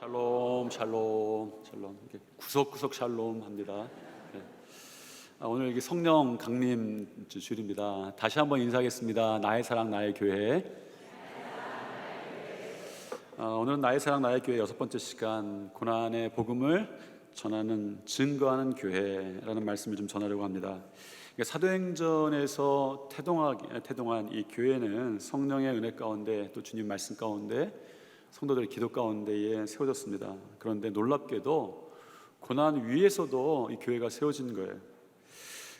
샬롬, 샬롬, 샬롬. 이렇게 구석구석 샬롬 합니다. 네. 오늘 이게 성령 강림 주일입니다. 다시 한번 인사하겠습니다. 나의 사랑, 나의 교회. 오늘은 나의 사랑, 나의 교회 6번째 시간, 고난의 복음을 전하는, 증거하는 교회라는 말씀을 좀 전하려고 합니다. 사도행전에서 태동한 이 교회는 성령의 은혜 가운데, 또 주님 말씀 가운데, 성도들의 기도 가운데에 세워졌습니다. 그런데 놀랍게도 고난 위에서도 이 교회가 세워진 거예요.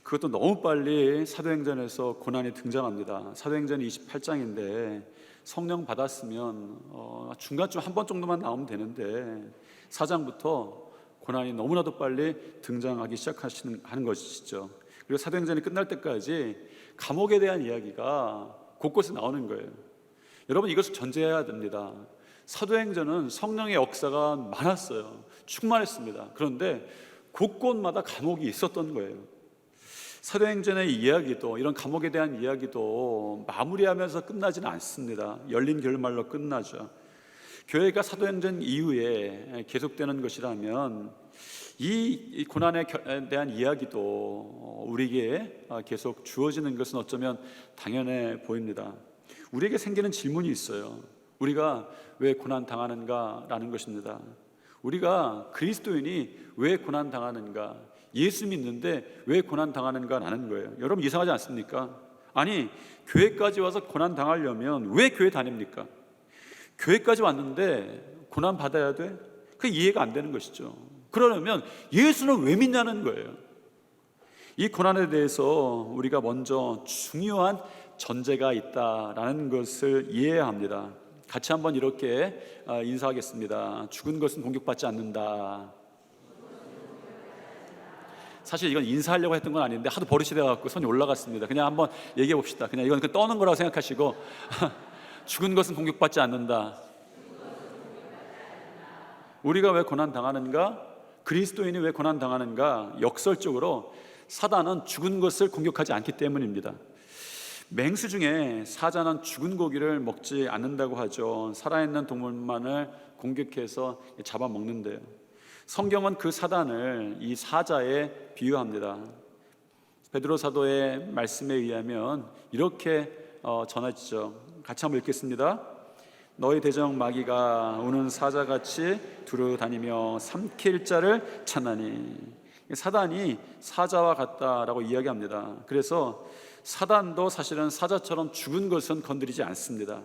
그것도 너무 빨리 사도행전에서 고난이 등장합니다. 사도행전 28장인데 성령 받았으면 중간쯤 한 번 정도만 나오면 되는데 4장부터 고난이 너무나도 빨리 등장하기 시작하는 것이죠. 그리고 사도행전이 끝날 때까지 감옥에 대한 이야기가 곳곳에 나오는 거예요. 여러분, 이것을 전제해야 됩니다. 사도행전은 성령의 역사가 많았어요. 충만했습니다. 그런데 곳곳마다 감옥이 있었던 거예요. 사도행전의 이야기도, 이런 감옥에 대한 이야기도 마무리하면서 끝나지는 않습니다. 열린 결말로 끝나죠. 교회가 사도행전 이후에 계속되는 것이라면 이 고난에 대한 이야기도 우리에게 계속 주어지는 것은 어쩌면 당연해 보입니다. 우리에게 생기는 질문이 있어요. 우리가 왜 고난 당하는가 라는 것입니다. 우리가 그리스도인이 왜 고난 당하는가, 예수 믿는데 왜 고난 당하는가 라는 거예요. 여러분, 이상하지 않습니까? 아니, 교회까지 와서 고난 당하려면 왜 교회 다닙니까? 교회까지 왔는데 고난 받아야 돼? 그 이해가 안 되는 것이죠. 그러려면 예수는 왜 믿냐는 거예요. 이 고난에 대해서 우리가 먼저 중요한 전제가 있다라는 것을 이해해야 합니다. 같이 한번 이렇게 인사하겠습니다. 죽은 것은 공격받지 않는다. 사실 이건 인사하려고 했던 건 아닌데 하도 버릇이 돼갖고 손이 올라갔습니다. 그냥 한번 얘기해 봅시다. 그냥 이건 떠는 거라고 생각하시고 죽은 것은 공격받지 않는다. 우리가 왜 고난 당하는가? 그리스도인이 왜 고난 당하는가? 역설적으로 사단은 죽은 것을 공격하지 않기 때문입니다. 맹수 중에 사자는 죽은 고기를 먹지 않는다고 하죠. 살아있는 동물만을 공격해서 잡아먹는데요. 성경은 그 사단을 이 사자에 비유합니다. 베드로 사도의 말씀에 의하면 이렇게 전해지죠. 같이 한번 읽겠습니다. 너희 대적 마귀가 우는 사자같이 두루 다니며 삼킬 자를 찾나니. 사단이 사자와 같다라고 이야기합니다. 그래서 사단도 사실은 사자처럼 죽은 것은 건드리지 않습니다.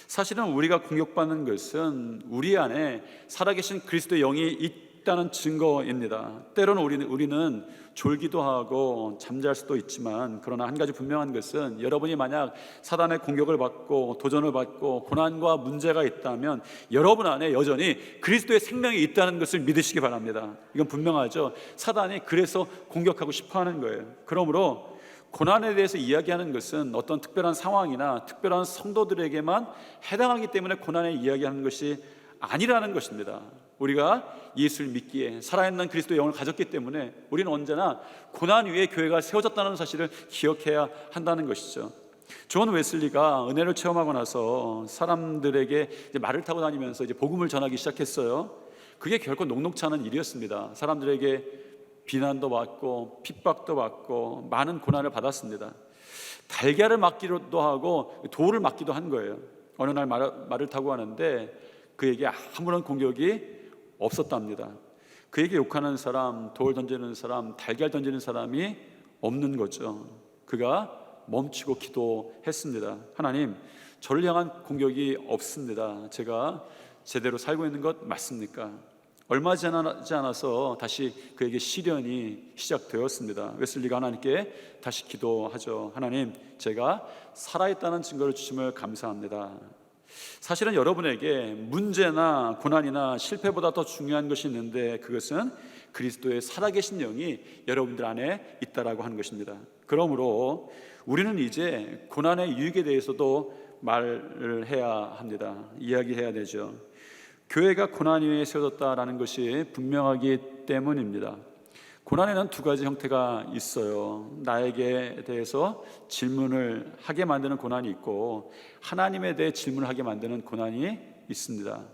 사실은 우리가 공격받는 것은 우리 안에 살아계신 그리스도의 영이 있다는 증거입니다. 때로는 우리는 졸기도 하고 잠잘 수도 있지만, 그러나 한 가지 분명한 것은 여러분이 만약 사단의 공격을 받고 도전을 받고 고난과 문제가 있다면 여러분 안에 여전히 그리스도의 생명이 있다는 것을 믿으시기 바랍니다. 이건 분명하죠. 사단이 그래서 공격하고 싶어하는 거예요. 그러므로 고난에 대해서 이야기하는 것은 어떤 특별한 상황이나 특별한 성도들에게만 해당하기 때문에 고난에 이야기하는 것이 아니라는 것입니다. 우리가 예수를 믿기에 살아있는 그리스도의 영을 가졌기 때문에 우리는 언제나 고난 위에 교회가 세워졌다는 사실을 기억해야 한다는 것이죠. 존 웨슬리가 은혜를 체험하고 나서 사람들에게 이제 말을 타고 다니면서 이제 복음을 전하기 시작했어요. 그게 결코 녹록치 않은 일이었습니다. 사람들에게 비난도 받고 핍박도 받고 많은 고난을 받았습니다. 달걀을 맞기도 하고 돌을 맞기도 한 거예요. 어느 날 말을 타고 가는데 그에게 아무런 공격이 없었답니다. 그에게 욕하는 사람, 돌 던지는 사람, 달걀 던지는 사람이 없는 거죠. 그가 멈추고 기도했습니다. 하나님, 저를 향한 공격이 없습니다. 제가 제대로 살고 있는 것 맞습니까? 얼마 지나지 않아서 다시 그에게 시련이 시작되었습니다. 웨슬리가 하나님께 다시 기도하죠. 하나님, 제가 살아있다는 증거를 주심을 감사합니다. 사실은 여러분에게 문제나 고난이나 실패보다 더 중요한 것이 있는데, 그것은 그리스도의 살아계신 영이 여러분들 안에 있다라고 하는 것입니다. 그러므로 우리는 이제 고난의 유익에 대해서도 말을 해야 합니다. 이야기해야 되죠. 교회가 고난 위에 세워졌다라는 것이 분명하기 때문입니다. 고난에는 두 가지 형태가 있어요. 나에게 대해서 질문을 하게 만드는 고난이 있고, 하나님에 대해 질문을 하게 만드는 고난이 있습니다.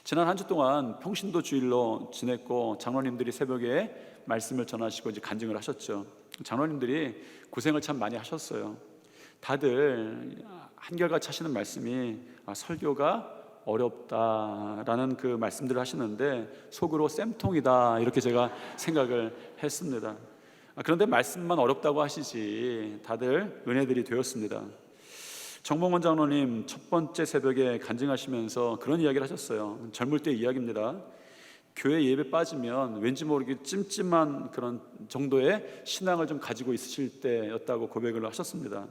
지난 한 주 동안 평신도 주일로 지냈고 장로님들이 새벽에 말씀을 전하시고 이제 간증을 하셨죠. 장로님들이 고생을 참 많이 하셨어요. 다들 한결같이 하시는 말씀이 설교가 어렵다라는 그 말씀들을 하시는데 속으로 쌤통이다 이렇게 제가 생각을 했습니다. 그런데 말씀만 어렵다고 하시지 다들 은혜들이 되었습니다. 정봉원 장로님 첫 번째 새벽에 간증하시면서 그런 이야기를 하셨어요. 젊을 때 이야기입니다. 교회 예배 빠지면 왠지 모르게 찜찜한 그런 정도의 신앙을 좀 가지고 있으실 때였다고 고백을 하셨습니다.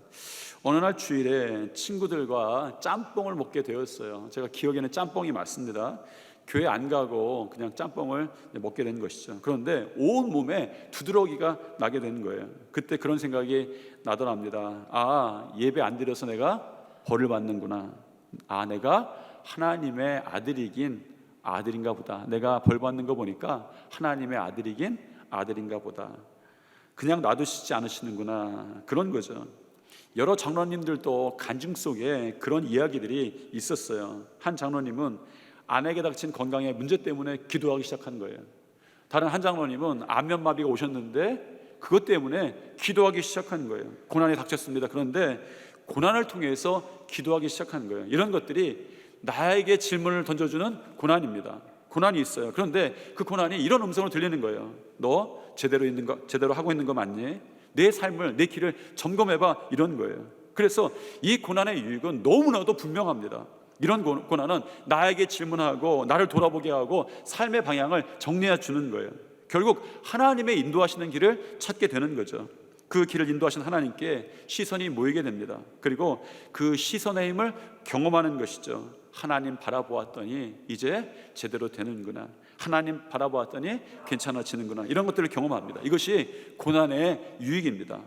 어느 날 주일에 친구들과 짬뽕을 먹게 되었어요. 제가 기억에는 짬뽕이 맞습니다. 교회 안 가고 그냥 짬뽕을 먹게 된 것이죠. 그런데 온 몸에 두드러기가 나게 되는 거예요. 그때 그런 생각이 나더랍니다. 예배 안 드려서 내가 벌을 받는구나. 내가 하나님의 아들이긴 아들인가 보다. 내가 벌 받는 거 보니까 하나님의 아들이긴 아들인가 보다. 그냥 놔두시지 않으시는구나. 그런 거죠. 여러 장로님들도 간증 속에 그런 이야기들이 있었어요. 한 장로님은 아내에게 닥친 건강의 문제 때문에 기도하기 시작한 거예요. 다른 한 장로님은 안면마비가 오셨는데 그것 때문에 기도하기 시작한 거예요. 고난이 닥쳤습니다. 그런데 고난을 통해서 기도하기 시작한 거예요. 이런 것들이 나에게 질문을 던져주는 고난입니다. 고난이 있어요. 그런데 그 고난이 이런 음성으로 들리는 거예요. 너 제대로 하고 있는 거 맞니? 내 삶을, 내 길을 점검해봐. 이런 거예요. 그래서 이 고난의 유익은 너무나도 분명합니다. 이런 고난은 나에게 질문하고 나를 돌아보게 하고 삶의 방향을 정리해 주는 거예요. 결국 하나님의 인도하시는 길을 찾게 되는 거죠. 그 길을 인도하시는 하나님께 시선이 모이게 됩니다. 그리고 그 시선의 힘을 경험하는 것이죠. 하나님 바라보았더니 이제 제대로 되는구나. 하나님 바라보았더니 괜찮아지는구나. 이런 것들을 경험합니다. 이것이 고난의 유익입니다.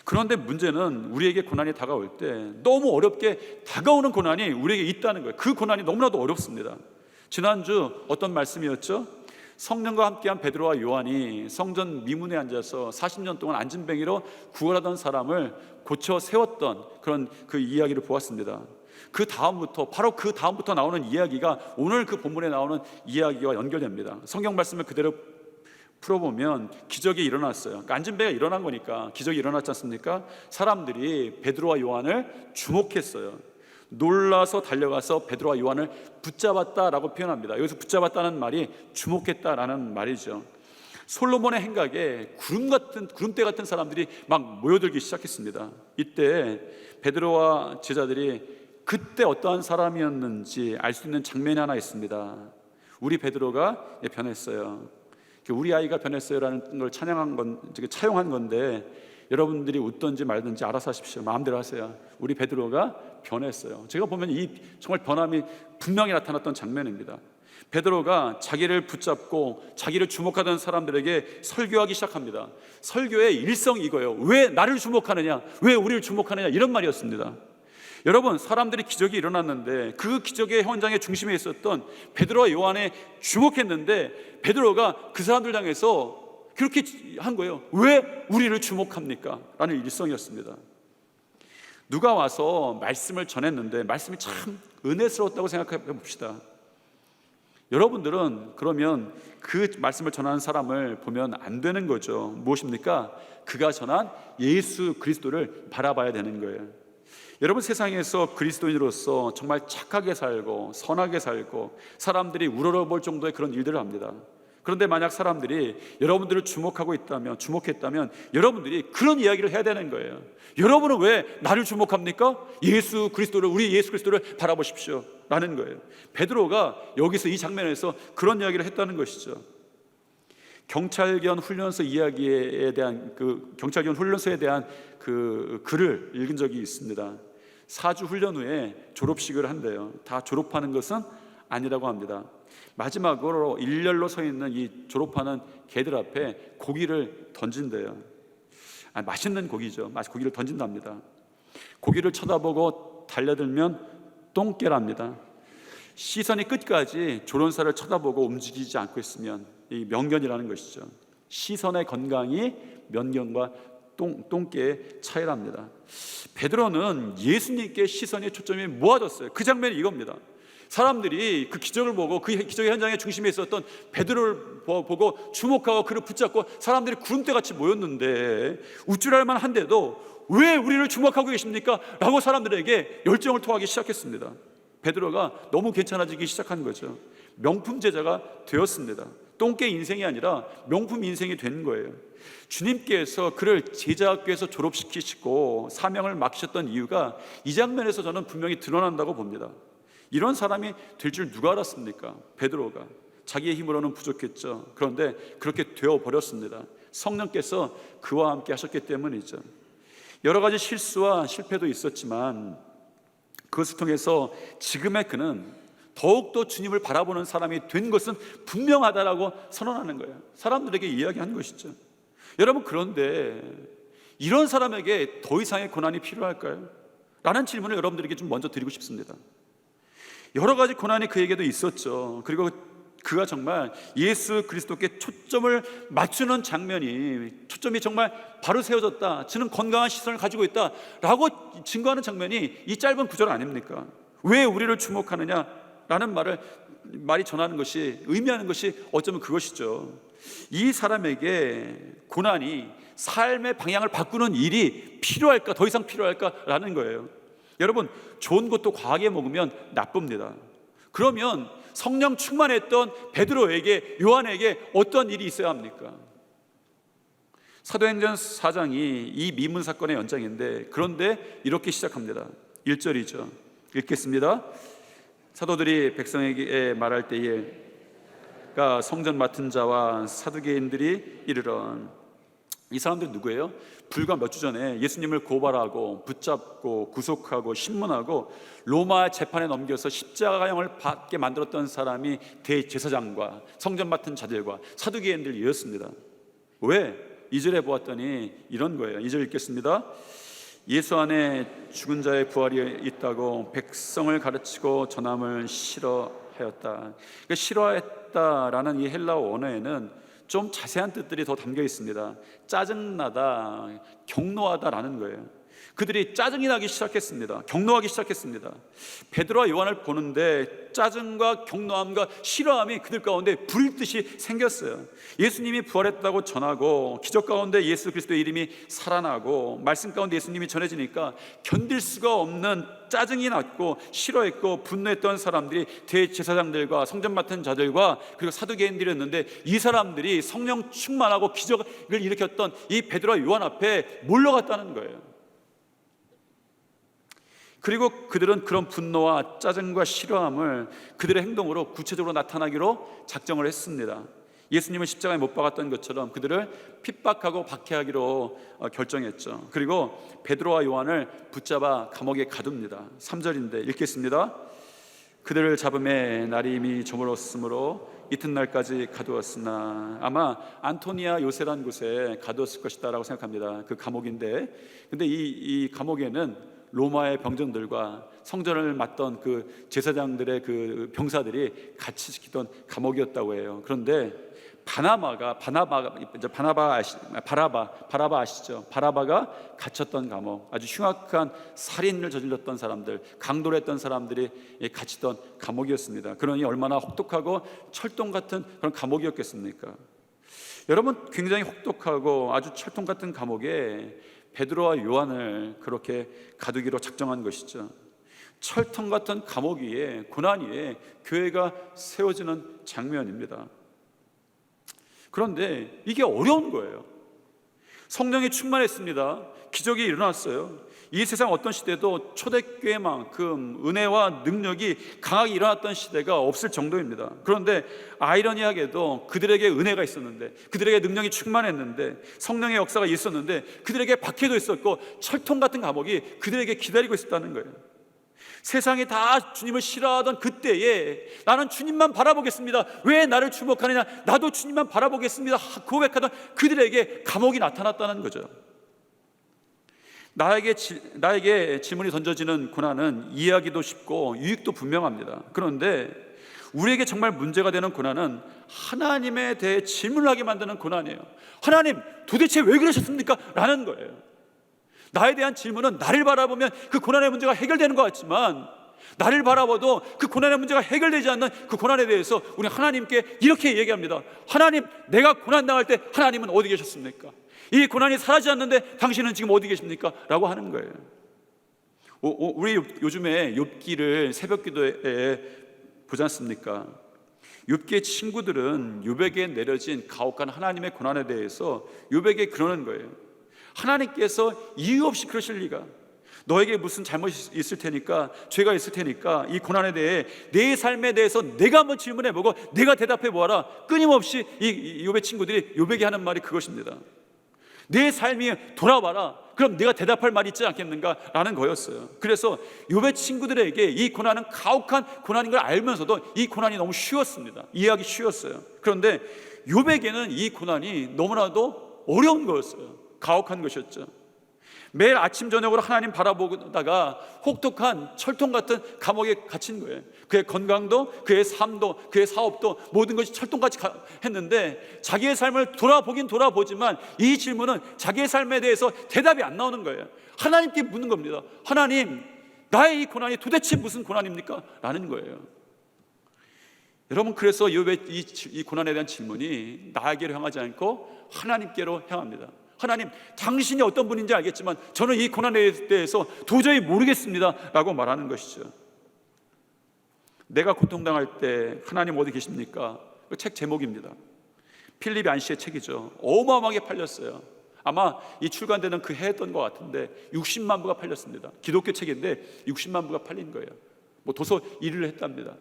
그런데 문제는 우리에게 고난이 다가올 때 너무 어렵게 다가오는 고난이 우리에게 있다는 거예요. 그 고난이 너무나도 어렵습니다. 지난주 어떤 말씀이었죠? 성령과 함께한 베드로와 요한이 성전 미문에 앉아서 40년 동안 안진뱅이로 구걸하던 사람을 고쳐 세웠던 그런 그 이야기를 보았습니다. 바로 그 다음부터 나오는 이야기가 오늘 그 본문에 나오는 이야기와 연결됩니다. 성경 말씀을 그대로 풀어보면 기적이 일어났어요. 그러니까 안진뱅이가 일어난 거니까 기적이 일어났지 않습니까? 사람들이 베드로와 요한을 주목했어요. 놀라서 달려가서 베드로와 요한을 붙잡았다라고 표현합니다. 여기서 붙잡았다는 말이 주목했다라는 말이죠. 솔로몬의 행각에 구름대 같은 사람들이 막 모여들기 시작했습니다. 이때 베드로와 제자들이 그때 어떠한 사람이었는지 알 수 있는 장면이 하나 있습니다. 우리 베드로가 변했어요. 우리 아이가 변했어요라는 걸 차용한 건데 여러분들이 웃든지 말든지 알아서 하십시오. 마음대로 하세요. 우리 베드로가 변했어요. 제가 보면 이 정말 변함이 분명히 나타났던 장면입니다. 베드로가 자기를 붙잡고 자기를 주목하던 사람들에게 설교하기 시작합니다. 설교의 일성이 이거예요. 왜 나를 주목하느냐? 왜 우리를 주목하느냐? 이런 말이었습니다. 여러분, 사람들이 기적이 일어났는데 그 기적의 현장의 중심에 있었던 베드로와 요한에 주목했는데 베드로가 그 사람들 향해서 그렇게 한 거예요. 왜 우리를 주목합니까? 라는 일성이었습니다. 누가 와서 말씀을 전했는데 말씀이 참 은혜스러웠다고 생각해 봅시다. 여러분들은 그러면 그 말씀을 전하는 사람을 보면 안 되는 거죠. 무엇입니까? 그가 전한 예수 그리스도를 바라봐야 되는 거예요. 여러분, 세상에서 그리스도인으로서 정말 착하게 살고 선하게 살고 사람들이 우러러볼 정도의 그런 일들을 합니다. 그런데 만약 사람들이 여러분들을 주목했다면 여러분들이 그런 이야기를 해야 되는 거예요. 여러분은 왜 나를 주목합니까? 우리 예수 그리스도를 바라보십시오 라는 거예요. 베드로가 여기서 이 장면에서 그런 이야기를 했다는 것이죠. 경찰견 훈련소에 대한 그 글을 읽은 적이 있습니다. 4주 훈련 후에 졸업식을 한대요. 다 졸업하는 것은 아니라고 합니다. 마지막으로 일렬로 서 있는 이 졸업하는 개들 앞에 고기를 던진대요. 맛있는 고기죠. 고기를 던진답니다. 고기를 쳐다보고 달려들면 똥개랍니다. 시선이 끝까지 조련사를 쳐다보고 움직이지 않고 있으면 이 명견이라는 것이죠. 시선의 건강이 면견과 똥개의 차이랍니다. 베드로는 예수님께 시선의 초점이 모아졌어요. 그 장면이 이겁니다. 사람들이 그 기적을 보고 그 기적의 현장의 중심에 있었던 베드로를 보고 주목하고 그를 붙잡고 사람들이 구름대같이 모였는데 우쭐할 만한데도 왜 우리를 주목하고 계십니까? 라고 사람들에게 열정을 토하기 시작했습니다. 베드로가 너무 괜찮아지기 시작한 거죠. 명품 제자가 되었습니다. 똥개 인생이 아니라 명품 인생이 된 거예요. 주님께서 그를 제자학교에서 졸업시키시고 사명을 맡기셨던 이유가 이 장면에서 저는 분명히 드러난다고 봅니다. 이런 사람이 될 줄 누가 알았습니까? 베드로가. 자기의 힘으로는 부족했죠. 그런데 그렇게 되어버렸습니다. 성령께서 그와 함께 하셨기 때문이죠. 여러 가지 실수와 실패도 있었지만 그것을 통해서 지금의 그는 더욱더 주님을 바라보는 사람이 된 것은 분명하다라고 선언하는 거예요. 사람들에게 이야기한 것이죠. 여러분, 그런데 이런 사람에게 더 이상의 고난이 필요할까요? 라는 질문을 여러분들에게 좀 먼저 드리고 싶습니다. 여러 가지 고난이 그에게도 있었죠. 그리고 그가 정말 예수 그리스도께 초점을 맞추는 장면이, 초점이 정말 바로 세워졌다, 저는 건강한 시선을 가지고 있다 라고 증거하는 장면이 이 짧은 구절 아닙니까? 왜 우리를 주목하느냐 라는 말이 전하는 것이, 의미하는 것이 어쩌면 그것이죠. 이 사람에게 고난이 삶의 방향을 바꾸는 일이 필요할까, 더 이상 필요할까 라는 거예요. 여러분, 좋은 것도 과하게 먹으면 나쁩니다. 그러면 성령 충만했던 베드로에게, 요한에게 어떤 일이 있어야 합니까? 사도행전 4장이 이 미문 사건의 연장인데, 그런데 이렇게 시작합니다. 1절이죠. 읽겠습니다. 사도들이 백성에게 말할 때에 성전 맡은 자와 사두개인들이 이르런. 이 사람들은 누구예요? 불과 몇 주 전에 예수님을 고발하고 붙잡고 구속하고 신문하고 로마 재판에 넘겨서 십자가형을 받게 만들었던 사람이 대제사장과 성전 맡은 자들과 사두개인들이었습니다. 왜? 2절에 보았더니 이런 거예요. 2절 읽겠습니다. 예수 안에 죽은 자의 부활이 있다고 백성을 가르치고 전함을 싫어하였다. 그러니까 싫어했다라는 이 헬라어 원어에는 좀 자세한 뜻들이 더 담겨 있습니다. 짜증나다, 격노하다라는 거예요. 그들이 짜증이 나기 시작했습니다. 격노하기 시작했습니다. 베드로와 요한을 보는데 짜증과 격노함과 싫어함이 그들 가운데 불듯이 생겼어요. 예수님이 부활했다고 전하고 기적 가운데 예수 그리스도의 이름이 살아나고 말씀 가운데 예수님이 전해지니까 견딜 수가 없는 짜증이 났고 싫어했고 분노했던 사람들이 대제사장들과 성전 맡은 자들과 그리고 사두개인들이었는데, 이 사람들이 성령 충만하고 기적을 일으켰던 이 베드로와 요한 앞에 몰려갔다는 거예요. 그리고 그들은 그런 분노와 짜증과 싫어함을 그들의 행동으로 구체적으로 나타나기로 작정을 했습니다. 예수님을 십자가에 못 박았던 것처럼 그들을 핍박하고 박해하기로 결정했죠. 그리고 베드로와 요한을 붙잡아 감옥에 가둡니다. 3절인데 읽겠습니다. 그들을 잡음에 날이 이미 저물었으므로 이튿날까지 가두었으나, 아마 안토니아 요새라는 곳에 가두었을 것이다 라고 생각합니다. 그 감옥인데, 근데 이 감옥에는 로마의 병정들과 성전을 맡던 그 제사장들의 그 병사들이 같이 지키던 감옥이었다고 해요. 그런데 바라바 아시죠? 바라바가 gat혔던 감옥, 아주 흉악한 살인을 저질렀던 사람들, 강도를 했던 사람들이 갇히던 감옥이었습니다. 그러니 얼마나 혹독하고 철동 같은 그런 감옥이었겠습니까? 여러분, 굉장히 혹독하고 아주 철통 같은 감옥에 베드로와 요한을 그렇게 가두기로 작정한 것이죠. 철통 같은 감옥 위에, 고난 위에 교회가 세워지는 장면입니다. 그런데 이게 어려운 거예요. 성령이 충만했습니다. 기적이 일어났어요. 이 세상 어떤 시대도 초대교회만큼 은혜와 능력이 강하게 일어났던 시대가 없을 정도입니다. 그런데 아이러니하게도 그들에게 은혜가 있었는데, 그들에게 능력이 충만했는데, 성령의 역사가 있었는데, 그들에게 박해도 있었고 철통 같은 감옥이 그들에게 기다리고 있었다는 거예요. 세상이 다 주님을 싫어하던 그때에 나는 주님만 바라보겠습니다, 왜 나를 주목하느냐, 나도 주님만 바라보겠습니다 고백하던 그들에게 감옥이 나타났다는 거죠. 나에게 질문이 던져지는 고난은 이해하기도 쉽고 유익도 분명합니다. 그런데 우리에게 정말 문제가 되는 고난은 하나님에 대해 질문을 하게 만드는 고난이에요. 하나님, 도대체 왜 그러셨습니까? 라는 거예요. 나에 대한 질문은 나를 바라보면 그 고난의 문제가 해결되는 것 같지만, 나를 바라봐도 그 고난의 문제가 해결되지 않는 그 고난에 대해서 우리 하나님께 이렇게 얘기합니다. 하나님, 내가 고난당할 때 하나님은 어디 계셨습니까? 이 고난이 사라지지 않는데 당신은 지금 어디 계십니까? 라고 하는 거예요. 우리 요즘에 욥기를 새벽 기도에 보지 않습니까? 욥기의 친구들은 욥에게 내려진 가혹한 하나님의 고난에 대해서 욥에게 그러는 거예요. 하나님께서 이유 없이 그러실 리가, 너에게 무슨 잘못이 있을 테니까, 죄가 있을 테니까 이 고난에 대해 내 삶에 대해서 내가 한번 질문해보고 내가 대답해 보아라. 끊임없이 이 욥의 친구들이 욥에게 하는 말이 그것입니다. 내 삶이 돌아와라. 그럼 내가 대답할 말이 있지 않겠는가? 라는 거였어요. 그래서 욥의 친구들에게 이 고난은 가혹한 고난인 걸 알면서도 이 고난이 너무 쉬웠습니다. 이해하기 쉬웠어요. 그런데 욥에게는 이 고난이 너무나도 어려운 거였어요. 가혹한 것이었죠. 매일 아침 저녁으로 하나님 바라보다가 혹독한 철통 같은 감옥에 갇힌 거예요. 그의 건강도, 그의 삶도, 그의 사업도 모든 것이 철통같이 했는데 자기의 삶을 돌아보긴 돌아보지만 이 질문은 자기의 삶에 대해서 대답이 안 나오는 거예요. 하나님께 묻는 겁니다. 하나님, 나의 이 고난이 도대체 무슨 고난입니까? 라는 거예요. 여러분, 그래서 욥의 이 고난에 대한 질문이 나에게로 향하지 않고 하나님께로 향합니다. 하나님, 당신이 어떤 분인지 알겠지만 저는 이 고난에 대해서 도저히 모르겠습니다 라고 말하는 것이죠. 내가 고통당할 때 하나님 어디 계십니까? 그 책 제목입니다. 필립 얀시의 책이죠. 어마어마하게 팔렸어요. 아마 이 출간되는 그 해였던 것 같은데 60만 부가 팔렸습니다. 기독교 책인데 60만 부가 팔린 거예요. 뭐 도서 1위를 했답니다.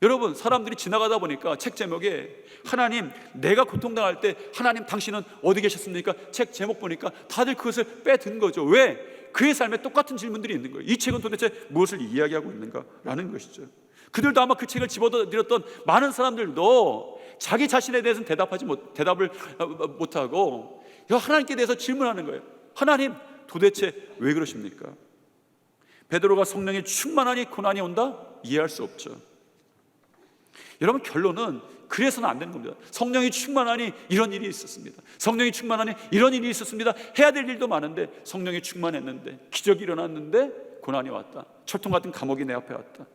여러분, 사람들이 지나가다 보니까 책 제목에 하나님, 내가 고통당할 때 하나님 당신은 어디 계셨습니까? 책 제목 보니까 다들 그것을 빼든 거죠. 왜? 그의 삶에 똑같은 질문들이 있는 거예요. 이 책은 도대체 무엇을 이야기하고 있는가라는 것이죠. 그들도 아마 그 책을 집어들었던 많은 사람들도 자기 자신에 대해서는 대답을 못하고 하나님께 대해서 질문하는 거예요. 하나님, 도대체 왜 그러십니까? 베드로가 성령이 충만하니 고난이 온다? 이해할 수 없죠. 여러분, 결론은 그래서는 안 되는 겁니다. 성령이 충만하니 이런 일이 있었습니다. 성령이 충만하니 이런 일이 있었습니다. 해야 될 일도 많은데 성령이 충만했는데 기적이 일어났는데 고난이 왔다. 철통 같은 감옥이 내 앞에 왔다.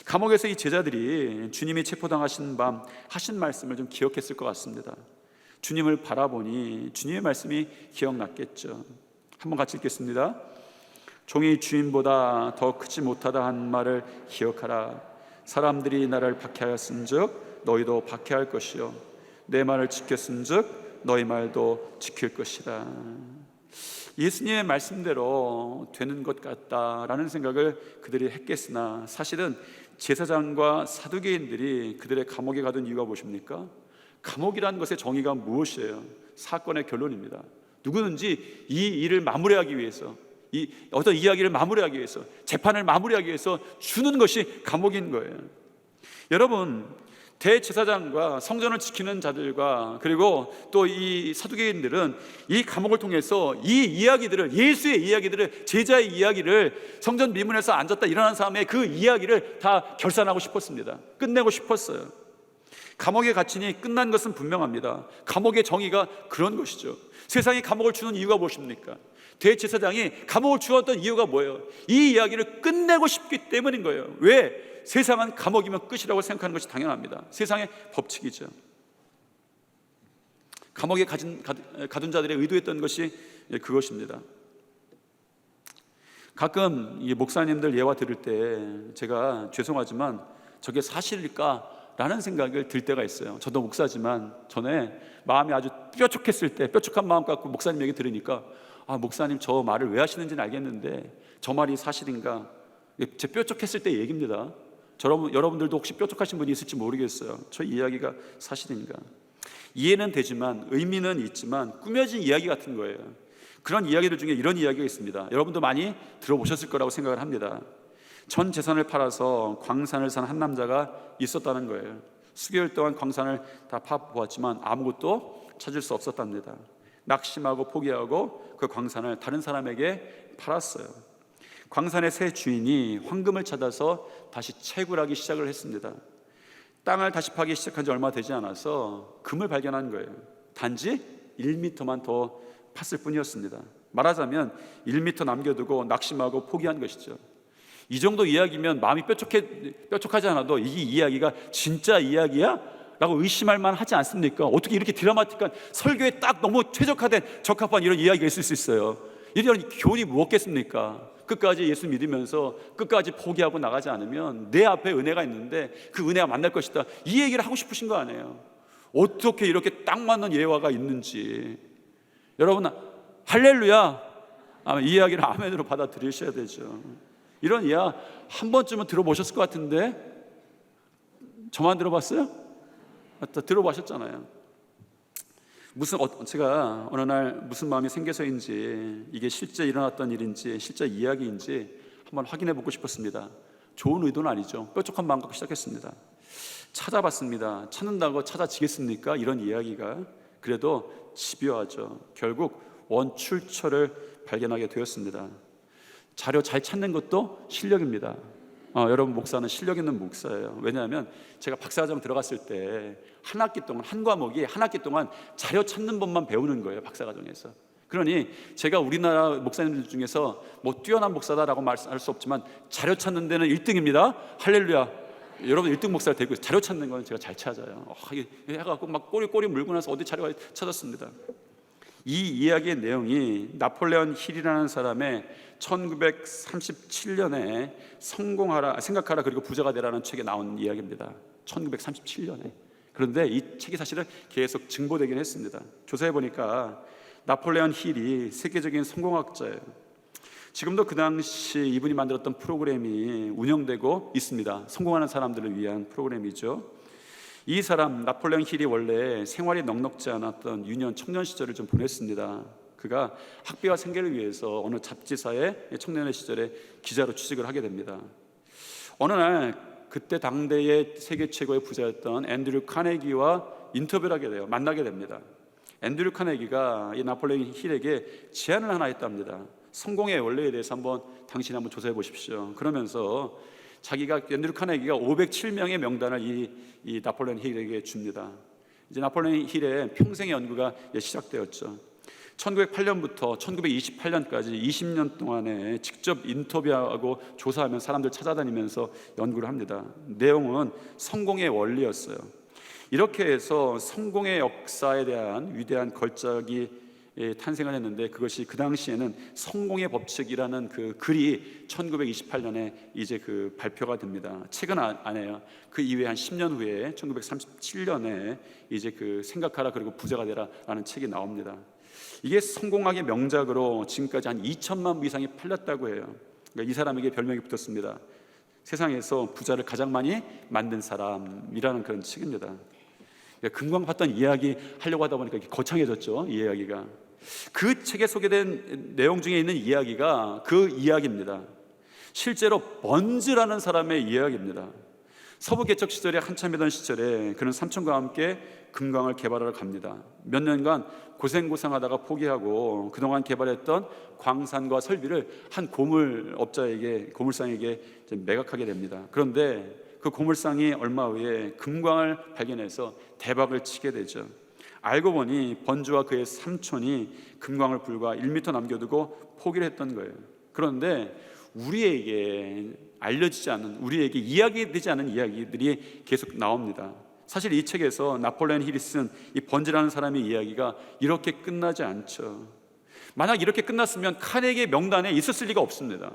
감옥에서 이 제자들이 주님이 체포당하신 밤 하신 말씀을 좀 기억했을 것 같습니다. 주님을 바라보니 주님의 말씀이 기억났겠죠. 한번 같이 읽겠습니다. 종이 주인보다 더 크지 못하다 한 말을 기억하라. 사람들이 나를 박해하였은즉 너희도 박해할 것이요 내 말을 지켰은즉 너희 말도 지킬 것이다. 예수님의 말씀대로 되는 것 같다라는 생각을 그들이 했겠으나 사실은 제사장과 사두개인들이 그들의 감옥에 가둔 이유가 무엇입니까? 감옥이라는 것의 정의가 무엇이에요? 사건의 결론입니다. 누구든지 이 일을 마무리하기 위해서, 이 어떤 이야기를 마무리하기 위해서, 재판을 마무리하기 위해서 주는 것이 감옥인 거예요. 여러분, 대제사장과 성전을 지키는 자들과 그리고 또 이 사두개인들은 이 감옥을 통해서 이 이야기들을, 예수의 이야기들을, 제자의 이야기를, 성전 미문에서 앉았다 일어난 사람의 그 이야기를 다 결산하고 싶었습니다. 끝내고 싶었어요. 감옥에 갇히니 끝난 것은 분명합니다. 감옥의 정의가 그런 것이죠. 세상이 감옥을 주는 이유가 무엇입니까? 대제사장이 감옥을 주었던 이유가 뭐예요? 이 이야기를 끝내고 싶기 때문인 거예요. 왜? 세상은 감옥이면 끝이라고 생각하는 것이 당연합니다. 세상의 법칙이죠. 감옥에 가둔 자들의 의도했던 것이 그것입니다. 가끔 이 목사님들 예화 들을 때 제가 죄송하지만 저게 사실일까? 라는 생각을 들 때가 있어요. 저도 목사지만 전에 마음이 아주 뾰족했을 때, 뾰족한 마음 갖고 목사님 얘기 들으니까 목사님 저 말을 왜 하시는지는 알겠는데 저 말이 사실인가? 제 뾰족했을 때 얘기입니다. 여러분들도 혹시 뾰족하신 분이 있을지 모르겠어요. 저 이야기가 사실인가? 이해는 되지만 의미는 있지만 꾸며진 이야기 같은 거예요. 그런 이야기들 중에 이런 이야기가 있습니다. 여러분도 많이 들어보셨을 거라고 생각을 합니다. 전 재산을 팔아서 광산을 산 한 남자가 있었다는 거예요. 수개월 동안 광산을 다 파보았지만 아무것도 찾을 수 없었답니다. 낙심하고 포기하고 그 광산을 다른 사람에게 팔았어요. 광산의 새 주인이 황금을 찾아서 다시 채굴하기 시작을 했습니다. 땅을 다시 파기 시작한 지 얼마 되지 않아서 금을 발견한 거예요. 단지 1m만 더 팠을 뿐이었습니다. 말하자면 1m 남겨두고 낙심하고 포기한 것이죠. 이 정도 이야기면 마음이 뾰족하지 않아도 이 이야기가 진짜 이야기야? 라고 의심할 만하지 않습니까? 어떻게 이렇게 드라마틱한 설교에 딱 너무 최적화된 적합한 이런 이야기가 있을 수 있어요? 이런 교훈이 무엇겠습니까? 끝까지 예수 믿으면서 끝까지 포기하고 나가지 않으면 내 앞에 은혜가 있는데 그 은혜가 만날 것이다, 이 얘기를 하고 싶으신 거 아니에요? 어떻게 이렇게 딱 맞는 예화가 있는지 여러분 할렐루야, 이 이야기를 아멘으로 받아들이셔야 되죠. 이런 이야 한 번쯤은 들어보셨을 것 같은데 저만 들어봤어요? 들어보셨잖아요. 제가 어느 날 무슨 마음이 생겨서인지 이게 실제 일어났던 일인지 실제 이야기인지 한번 확인해 보고 싶었습니다. 좋은 의도는 아니죠. 뾰족한 마음 갖고 시작했습니다. 찾아봤습니다. 찾는다고 찾아지겠습니까? 이런 이야기가 그래도 집요하죠. 결국 원출처를 발견하게 되었습니다. 자료 잘 찾는 것도 실력입니다. 여러분, 목사는 실력 있는 목사예요. 왜냐하면 제가 박사과정 들어갔을 때 한 과목이 한 학기 동안 자료 찾는 법만 배우는 거예요, 박사과정에서. 그러니 제가 우리나라 목사님들 중에서 뭐 뛰어난 목사다라고 말할 수 없지만 자료 찾는 데는 1등입니다. 할렐루야. 여러분 1등 목사를 되고 자료 찾는 건 제가 잘 찾아요. 해갖고 막 꼬리 물고 나서 어디 자료가 찾았습니다. 이 이야기의 내용이 나폴레온 힐이라는 사람의 1937년에 생각하라 그리고 부자가 되라는 책에 나온 이야기입니다. 1937년에. 그런데 이 책이 사실은 계속 증보되긴 했습니다. 조사해 보니까 나폴레온 힐이 세계적인 성공학자예요. 지금도 그 당시 이분이 만들었던 프로그램이 운영되고 있습니다. 성공하는 사람들을 위한 프로그램이죠. 이 사람 나폴레옹 힐이 원래 생활이 넉넉지 않았던 유년 청년 시절을 좀 보냈습니다. 그가 학비와 생계를 위해서 어느 잡지사에 청년의 시절에 기자로 취직을 하게 됩니다. 어느 날 그때 당대의 세계 최고의 부자였던 앤드류 카네기와 인터뷰를 하게 돼요. 만나게 됩니다. 앤드류 카네기가 이 나폴레옹 힐에게 제안을 하나 했답니다. 성공의 원리에 대해서 당신이 한번 조사해 보십시오. 그러면서 자기가 앤드류 카네기가 507명의 명단을 이 나폴레옹 힐에게 줍니다. 이제 나폴레옹 힐의 평생의 연구가 시작되었죠. 1908년부터 1928년까지 20년 동안에 직접 인터뷰하고 조사하면 사람들 찾아다니면서 연구를 합니다. 내용은 성공의 원리였어요. 이렇게 해서 성공의 역사에 대한 위대한 걸작이 탄생을 했는데 그것이 그 당시에는 성공의 법칙이라는 그 글이 1928년에 이제 그 발표가 됩니다. 책은 안 해요. 그 이후에 한 10년 후에 1937년에 이제 그 생각하라 그리고 부자가 되라라는 책이 나옵니다. 이게 성공학의 명작으로 지금까지 한 2천만 부 이상이 팔렸다고 해요. 그러니까 이 사람에게 별명이 붙었습니다. 세상에서 부자를 가장 많이 만든 사람이라는 그런 책입니다. 금방 봤던 이야기 하려고 하다 보니까 거창해졌죠, 이 이야기가. 그 책에 소개된 내용 중에 있는 이야기가 그 이야기입니다. 실제로 번즈라는 사람의 이야기입니다. 서부 개척 시절에 한참이던 시절에 그는 삼촌과 함께 금광을 개발하러 갑니다. 몇 년간 고생하다가 포기하고 그동안 개발했던 광산과 설비를 한 고물상에게 매각하게 됩니다. 그런데 그 고물상이 얼마 후에 금광을 발견해서 대박을 치게 되죠. 알고 보니 번주와 그의 삼촌이 금광을 불과 1m 남겨두고 포기를 했던 거예요. 그런데 우리에게 알려지지 않은, 우리에게 이야기되지 않은 이야기들이 계속 나옵니다. 사실 이 책에서 나폴레옹 힐이 쓴 이 번즈라는 사람의 이야기가 이렇게 끝나지 않죠. 만약 이렇게 끝났으면 카네기의 명단에 있었을 리가 없습니다.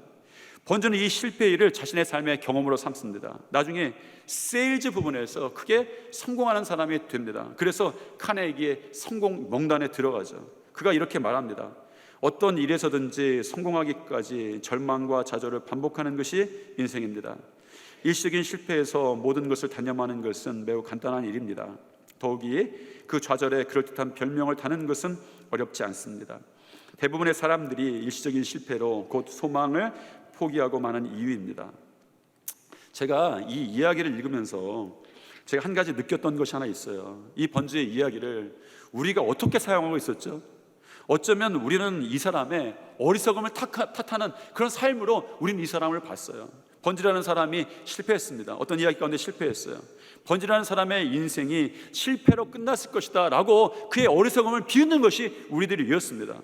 번즈는 이 실패의 일을 자신의 삶의 경험으로 삼습니다. 나중에 세일즈 부분에서 크게 성공하는 사람이 됩니다. 그래서 카네기의 성공 명단에 들어가죠. 그가 이렇게 말합니다. 어떤 일에서든지 성공하기까지 절망과 좌절을 반복하는 것이 인생입니다. 일시적인 실패에서 모든 것을 단념하는 것은 매우 간단한 일입니다. 더욱이 그 좌절에 그럴듯한 별명을 다는 것은 어렵지 않습니다. 대부분의 사람들이 일시적인 실패로 곧 소망을 포기하고 마는 이유입니다. 제가 이 이야기를 읽으면서 제가 한 가지 느꼈던 것이 하나 있어요. 이 번즈의 이야기를 우리가 어떻게 사용하고 있었죠? 어쩌면 우리는 이 사람의 어리석음을 탓하는 그런 삶으로 우리는 이 사람을 봤어요. 번즈라는 사람이 실패했습니다. 어떤 이야기 가운데 실패했어요. 번즈라는 사람의 인생이 실패로 끝났을 것이다 라고 그의 어리석음을 비웃는 것이 우리들이었습니다.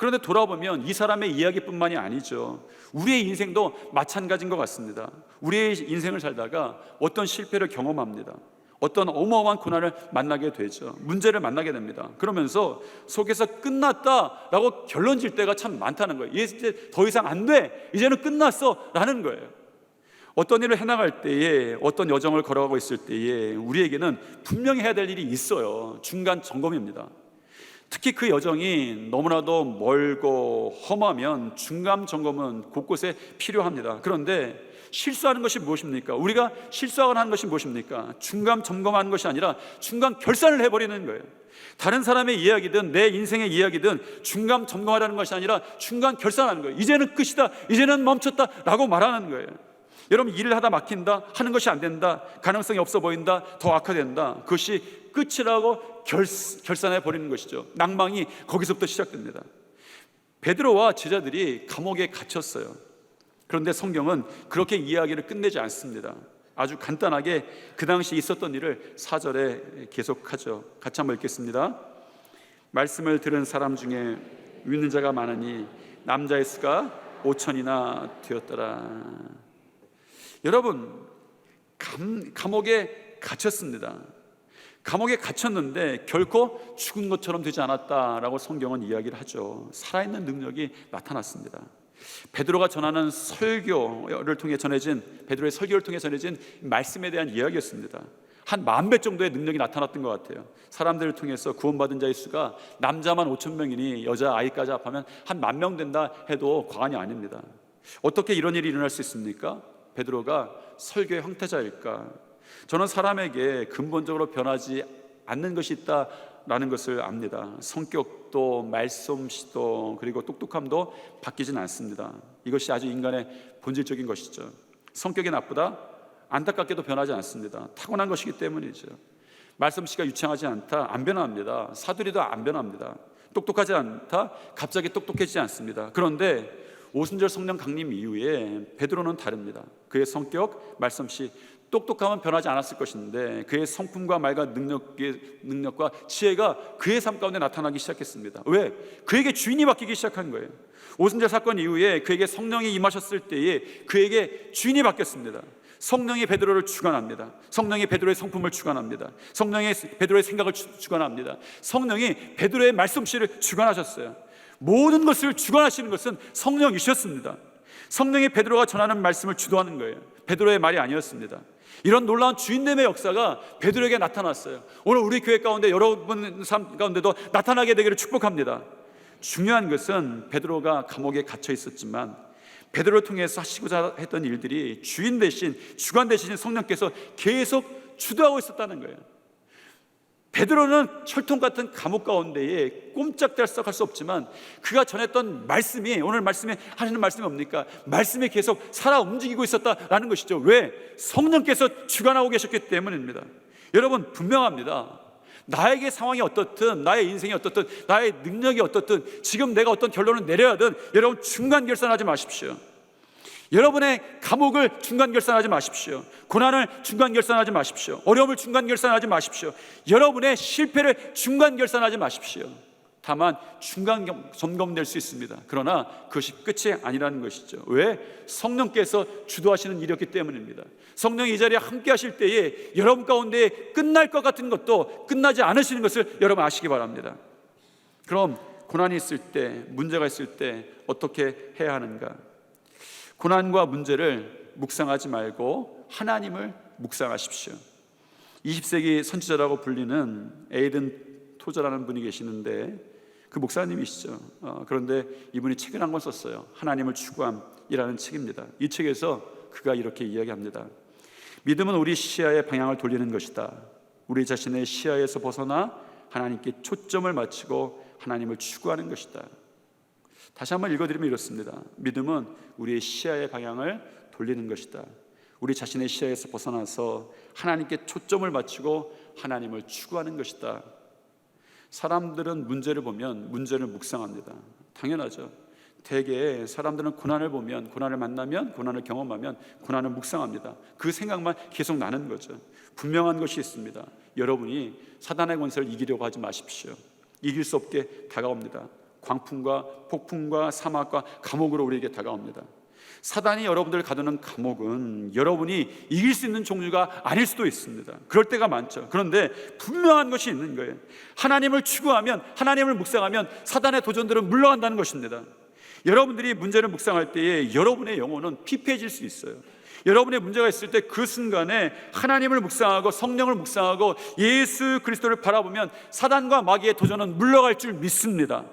그런데 돌아보면 이 사람의 이야기뿐만이 아니죠. 우리의 인생도 마찬가지인 것 같습니다. 우리의 인생을 살다가 어떤 실패를 경험합니다. 어떤 어마어마한 고난을 만나게 되죠. 문제를 만나게 됩니다. 그러면서 속에서 끝났다라고 결론 질 때가 참 많다는 거예요. 이제 더 이상 안 돼, 이제는 끝났어 라는 거예요. 어떤 일을 해나갈 때에, 어떤 여정을 걸어가고 있을 때에 우리에게는 분명히 해야 될 일이 있어요. 중간 점검입니다. 특히 그 여정이 너무나도 멀고 험하면 중간 점검은 곳곳에 필요합니다. 그런데 실수하는 것이 무엇입니까? 우리가 실수하거나 하는 것이 무엇입니까? 중간 점검하는 것이 아니라 중간 결산을 해버리는 거예요. 다른 사람의 이야기든 내 인생의 이야기든 중간 점검하라는 것이 아니라 중간 결산하는 거예요. 이제는 끝이다, 이제는 멈췄다 라고 말하는 거예요. 여러분, 일을 하다 막힌다, 하는 것이 안 된다, 가능성이 없어 보인다, 더 악화된다, 그것이 끝이라고 결산해 버리는 것이죠. 낭망이 거기서부터 시작됩니다. 베드로와 제자들이 감옥에 갇혔어요. 그런데 성경은 그렇게 이야기를 끝내지 않습니다. 아주 간단하게 그 당시 있었던 일을 4절에 계속하죠. 같이 한번 읽겠습니다. 말씀을 들은 사람 중에 믿는 자가 많으니 남자의 수가 5천이나 되었더라. 여러분, 감옥에 갇혔습니다. 감옥에 갇혔는데 결코 죽은 것처럼 되지 않았다라고 성경은 이야기를 하죠. 살아있는 능력이 나타났습니다. 베드로가 전하는 설교를 통해 전해진, 베드로의 설교를 통해 전해진 말씀에 대한 이야기였습니다. 한 10,000배 정도의 능력이 나타났던 것 같아요. 사람들을 통해서 구원받은 자의 수가 남자만 5,000명이니 여자 아이까지 합하면 한 10,000명 된다 해도 과언이 아닙니다. 어떻게 이런 일이 일어날 수 있습니까? 베드로가 설교의 황태자일까? 저는 사람에게 근본적으로 변하지 않는 것이 있다라는 것을 압니다. 성격도 말솜씨도 그리고 똑똑함도 바뀌진 않습니다. 이것이 아주 인간의 본질적인 것이죠. 성격이 나쁘다? 안타깝게도 변하지 않습니다. 타고난 것이기 때문이죠. 말솜씨가 유창하지 않다? 안 변합니다. 사투리도 안 변합니다. 똑똑하지 않다? 갑자기 똑똑해지지 않습니다. 그런데 오순절 성령 강림 이후에 베드로는 다릅니다. 그의 성격, 말솜씨, 똑똑함은 변하지 않았을 것인데 그의 성품과 말과 능력과 지혜가 그의 삶 가운데 나타나기 시작했습니다. 왜? 그에게 주인이 바뀌기 시작한 거예요. 오순절 사건 이후에 그에게 성령이 임하셨을 때에 그에게 주인이 바뀌었습니다. 성령이 베드로를 주관합니다. 성령이 베드로의 성품을 주관합니다. 성령이 베드로의 생각을 주관합니다. 성령이 베드로의 말솜씨를 주관하셨어요. 모든 것을 주관하시는 것은 성령이셨습니다. 성령이 베드로가 전하는 말씀을 주도하는 거예요. 베드로의 말이 아니었습니다. 이런 놀라운 주인됨의 역사가 베드로에게 나타났어요. 오늘 우리 교회 가운데 여러분 삶 가운데도 나타나게 되기를 축복합니다. 중요한 것은 베드로가 감옥에 갇혀 있었지만 베드로를 통해서 하시고자 했던 일들이 주인 대신, 주관 대신 성령께서 계속 주도하고 있었다는 거예요. 베드로는 철통 같은 감옥 가운데에 꼼짝달싹할 수 없지만 그가 전했던 말씀이, 오늘 말씀에 하시는 말씀이 뭡니까? 말씀이 계속 살아 움직이고 있었다라는 것이죠. 왜? 성령께서 주관하고 계셨기 때문입니다. 여러분, 분명합니다. 나에게 상황이 어떻든, 나의 인생이 어떻든, 나의 능력이 어떻든, 지금 내가 어떤 결론을 내려야든 여러분 중간 결산하지 마십시오. 여러분의 감옥을 중간 결산하지 마십시오. 고난을 중간 결산하지 마십시오. 어려움을 중간 결산하지 마십시오. 여러분의 실패를 중간 결산하지 마십시오. 다만 중간 점검될 수 있습니다. 그러나 그것이 끝이 아니라는 것이죠. 왜? 성령께서 주도하시는 일이었기 때문입니다. 성령이 이 자리에 함께 하실 때에 여러분 가운데 끝날 것 같은 것도 끝나지 않으시는 것을 여러분 아시기 바랍니다. 그럼 고난이 있을 때, 문제가 있을 때 어떻게 해야 하는가? 고난과 문제를 묵상하지 말고 하나님을 묵상하십시오. 20세기 선지자라고 불리는 에이든 토저라는 분이 계시는데 그 목사님이시죠. 그런데 이분이 책을 한 권 썼어요. 하나님을 추구함이라는 책입니다. 이 책에서 그가 이렇게 이야기합니다. 믿음은 우리 시야의 방향을 돌리는 것이다. 우리 자신의 시야에서 벗어나 하나님께 초점을 맞추고 하나님을 추구하는 것이다. 다시 한번 읽어드리면 이렇습니다. 믿음은 우리의 시야의 방향을 돌리는 것이다. 우리 자신의 시야에서 벗어나서 하나님께 초점을 맞추고 하나님을 추구하는 것이다. 사람들은 문제를 보면 문제를 묵상합니다. 당연하죠. 대개 사람들은 고난을 보면, 고난을 만나면, 고난을 경험하면 고난을 묵상합니다. 그 생각만 계속 나는 거죠. 분명한 것이 있습니다. 여러분이 사단의 권세를 이기려고 하지 마십시오. 이길 수 없게 다가옵니다. 광풍과 폭풍과 사막과 감옥으로 우리에게 다가옵니다. 사단이 여러분들을 가두는 감옥은 여러분이 이길 수 있는 종류가 아닐 수도 있습니다. 그럴 때가 많죠. 그런데 분명한 것이 있는 거예요. 하나님을 추구하면, 하나님을 묵상하면 사단의 도전들은 물러간다는 것입니다. 여러분들이 문제를 묵상할 때에 여러분의 영혼은 피폐해질 수 있어요. 여러분의 문제가 있을 때 그 순간에 하나님을 묵상하고 성령을 묵상하고 예수 그리스도를 바라보면 사단과 마귀의 도전은 물러갈 줄 믿습니다.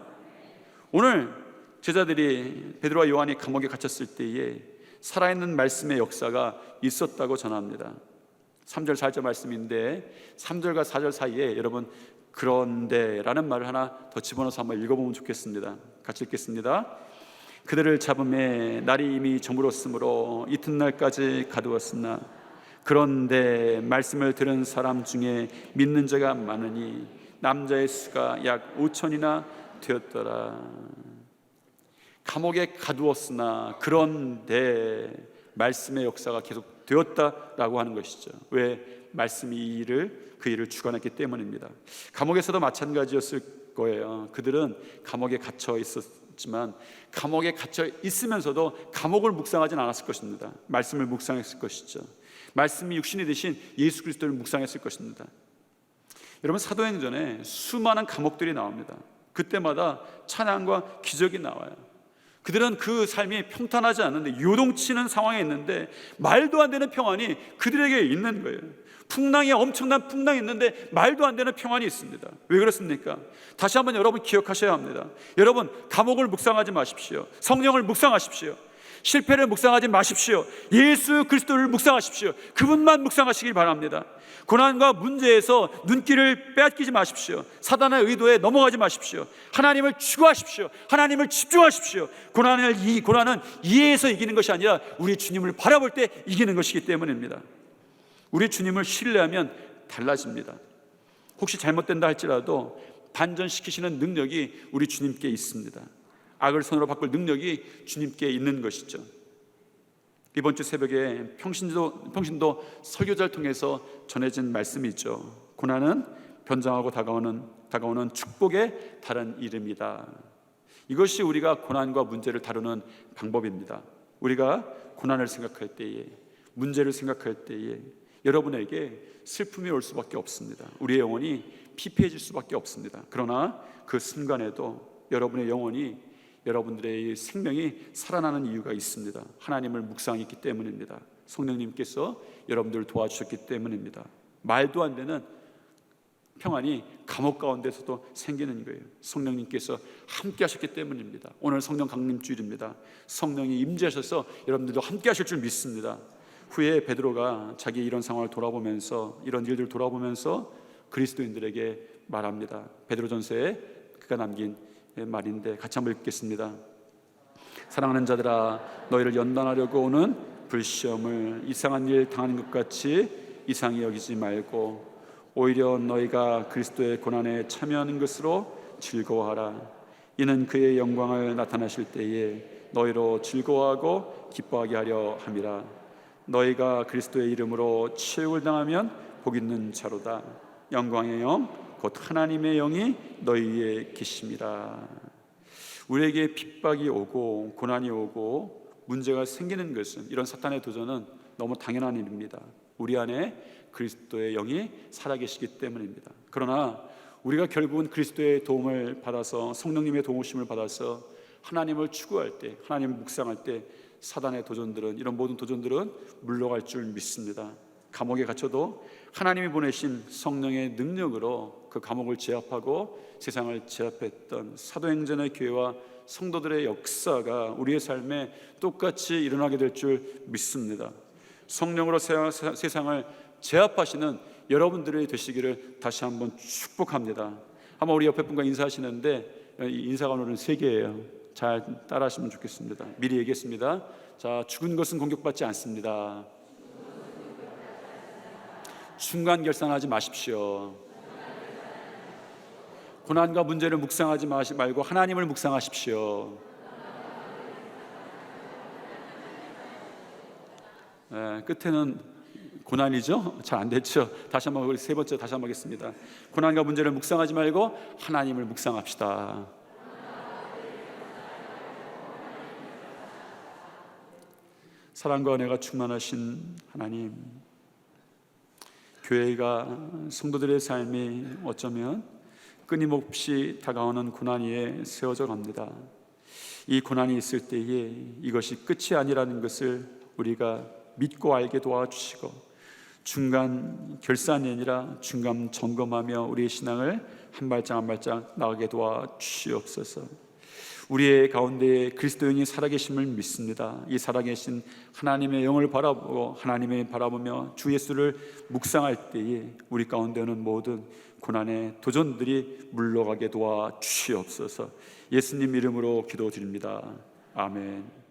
오늘 제자들이 베드로와 요한이 감옥에 갇혔을 때에 살아있는 말씀의 역사가 있었다고 전합니다. 3절 4절 말씀인데 3절과 4절 사이에 여러분 그런데 라는 말을 하나 더 집어넣어서 한번 읽어보면 좋겠습니다. 같이 읽겠습니다. 그들을 잡음에 날이 이미 저물었으므로 이튿날까지 가두었으나 그런데 말씀을 들은 사람 중에 믿는 자가 많으니 남자의 수가 약 5천이나 되었더라. 감옥에 가두었으나 그런데 말씀의 역사가 계속 되었다라고 하는 것이죠. 왜? 말씀이 그 일을 주관했기 때문입니다. 감옥에서도 마찬가지였을 거예요. 그들은 감옥에 갇혀 있었지만 감옥에 갇혀 있으면서도 감옥을 묵상하진 않았을 것입니다. 말씀을 묵상했을 것이죠. 말씀이 육신이 되신 예수 그리스도를 묵상했을 것입니다. 여러분, 사도행전에 수많은 감옥들이 나옵니다. 그때마다 찬양과 기적이 나와요. 그들은 그 삶이 평탄하지 않는데 요동치는 상황에 있는데 말도 안 되는 평안이 그들에게 있는 거예요. 풍랑이, 엄청난 풍랑이 있는데 말도 안 되는 평안이 있습니다. 왜 그렇습니까? 다시 한번 여러분 기억하셔야 합니다. 여러분, 감옥을 묵상하지 마십시오. 성령을 묵상하십시오. 실패를 묵상하지 마십시오. 예수 그리스도를 묵상하십시오. 그분만 묵상하시길 바랍니다. 고난과 문제에서 눈길을 빼앗기지 마십시오. 사단의 의도에 넘어가지 마십시오. 하나님을 추구하십시오. 하나님을 집중하십시오. 고난은 이해해서 이기는 것이 아니라 우리 주님을 바라볼 때 이기는 것이기 때문입니다. 우리 주님을 신뢰하면 달라집니다. 혹시 잘못된다 할지라도 반전시키시는 능력이 우리 주님께 있습니다. 악을 선으로 바꿀 능력이 주님께 있는 것이죠. 이번 주 새벽에 평신도 설교자를 통해서 전해진 말씀이 있죠. 고난은 변장하고 다가오는 축복의 다른 이름이다. 이것이 우리가 고난과 문제를 다루는 방법입니다. 우리가 고난을 생각할 때에, 문제를 생각할 때에 여러분에게 슬픔이 올 수밖에 없습니다. 우리의 영혼이 피폐해질 수밖에 없습니다. 그러나 그 순간에도 여러분의 영혼이, 여러분들의 생명이 살아나는 이유가 있습니다. 하나님을 묵상했기 때문입니다. 성령님께서 여러분들을 도와주셨기 때문입니다. 말도 안 되는 평안이 감옥 가운데서도 생기는 거예요. 성령님께서 함께 하셨기 때문입니다. 오늘 성령 강림 주일입니다. 성령이 임재하셔서 여러분들도 함께 하실 줄 믿습니다. 후에 베드로가 자기 이런 상황을 돌아보면서, 이런 일들을 돌아보면서 그리스도인들에게 말합니다. 베드로전서에 그가 남긴 말인데 같이 한번 읽겠습니다. 사랑하는 자들아, 너희를 연단하려고 오는 불시험을 이상한 일 당하는 것 같이 이상히 여기지 말고 오히려 너희가 그리스도의 고난에 참여하는 것으로 즐거워하라. 이는 그의 영광을 나타나실 때에 너희로 즐거워하고 기뻐하게 하려 함이라. 너희가 그리스도의 이름으로 치욕을 당하면 복 있는 자로다. 영광의 영 곧 하나님의 영이 너희 위에 계심이라. 우리에게 핍박이 오고 고난이 오고 문제가 생기는 것은, 이런 사탄의 도전은 너무 당연한 일입니다. 우리 안에 그리스도의 영이 살아계시기 때문입니다. 그러나 우리가 결국은 그리스도의 도움을 받아서, 성령님의 도우심을 받아서 하나님을 추구할 때, 하나님을 묵상할 때 사단의 도전들은, 이런 모든 도전들은 물러갈 줄 믿습니다. 감옥에 갇혀도 하나님이 보내신 성령의 능력으로 그 감옥을 제압하고 세상을 제압했던 사도행전의 교회와 성도들의 역사가 우리의 삶에 똑같이 일어나게 될 줄 믿습니다. 성령으로 세상을 제압하시는 여러분들이 되시기를 다시 한번 축복합니다. 한번 우리 옆에 분과 인사하시는데, 인사가 오늘은 3개예요. 잘 따라하시면 좋겠습니다. 미리 얘기했습니다. 자, 죽은 것은 공격받지 않습니다. 중간 결산하지 마십시오. 고난과 문제를 묵상하지 말고 하나님을 묵상하십시오. 네, 끝에는 고난이죠? 잘 안 됐죠? 다시 한번, 우리 3번째 다시 한번 하겠습니다. 고난과 문제를 묵상하지 말고 하나님을 묵상합시다. 사랑과 은혜가 충만하신 하나님, 교회가 성도들의 삶이 어쩌면 끊임없이 다가오는 고난 위에 세워져 갑니다. 이 고난이 있을 때에 이것이 끝이 아니라는 것을 우리가 믿고 알게 도와주시고, 중간 결산이 아니라 중간 점검하며 우리의 신앙을 한 발짝 한 발짝 나가게 도와주시옵소서. 우리의 가운데 그리스도인이 살아계심을 믿습니다. 이 살아계신 하나님의 영을 바라보고 하나님을 바라보며 주 예수를 묵상할 때에 우리 가운데 오는 모든 고난의 도전들이 물러가게 도와주시옵소서. 예수님 이름으로 기도드립니다. 아멘.